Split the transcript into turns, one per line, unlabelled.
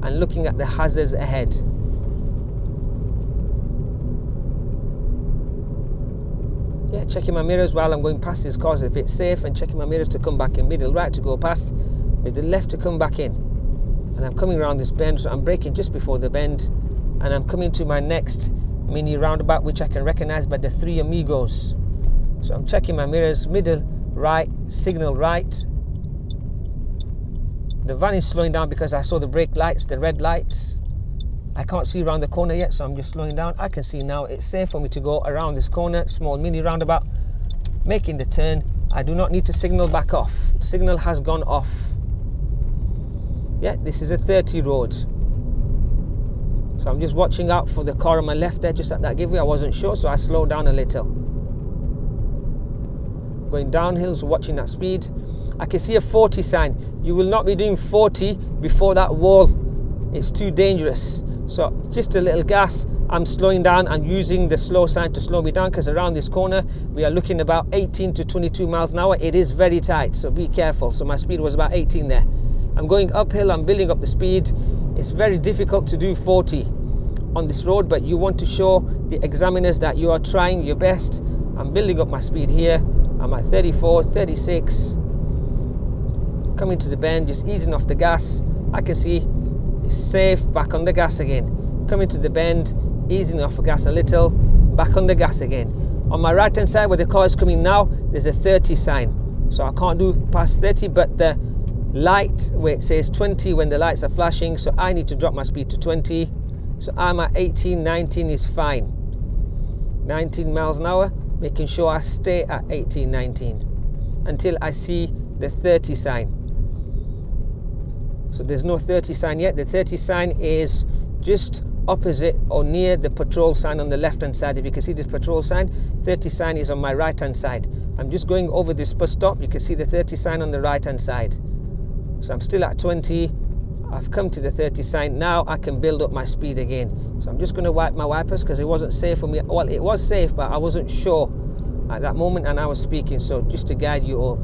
and looking at the hazards ahead. Yeah, checking my mirrors while I'm going past these cars if it's safe, and checking my mirrors to come back in. Middle right to go past, middle left to come back in. And I'm coming around this bend, so I'm braking just before the bend, and I'm coming to my next mini roundabout, which I can recognize by the three amigos. So I'm checking my mirrors, middle right, signal right. The van is slowing down because I saw the brake lights, the red lights. I can't see around the corner yet, so I'm just slowing down. I can see now it's safe for me to go around this corner, small mini roundabout, making the turn. I do not need to signal back off. Signal has gone off. Yeah, this is a 30 road. So I'm just watching out for the car on my left there, just at that giveaway. I wasn't sure, so I slowed down a little. Going downhill, so watching that speed. I can see a 40 sign. You will not be doing 40 before that wall. It's too dangerous. So just a little gas. I'm slowing down. I'm using the slow sign to slow me down, because around this corner we are looking about 18 to 22 miles an hour. It is very tight, so be careful. So my speed was about 18 there. I'm going uphill. I'm building up the speed. It's very difficult to do 40 on this road, but you want to show the examiners that you are trying your best. I'm building up my speed here. I'm at 34, 36. Coming to the bend, just easing off the gas. I can see it's safe, back on the gas again. Coming to the bend, easing off the gas a little, back on the gas again. On my right hand side where the car is coming now, there's a 30 sign. So I can't do past 30, but the light where it says 20 when the lights are flashing, so I need to drop my speed to 20. So I'm at 18, 19 is fine. 19 miles an hour, making sure I stay at 18, 19 until I see the 30 sign. So there's no 30 sign yet. The 30 sign is just opposite or near the patrol sign on the left hand side. If you can see this patrol sign, 30 sign is on my right hand side. I'm just going over this bus stop. You can see the 30 sign on the right hand side. So I'm still at 20. I've come to the 30 sign. Now I can build up my speed again. So I'm just going to wipe my wipers because it wasn't safe for me. Well, it was safe, but I wasn't sure at that moment and I was speaking. So just to guide you all.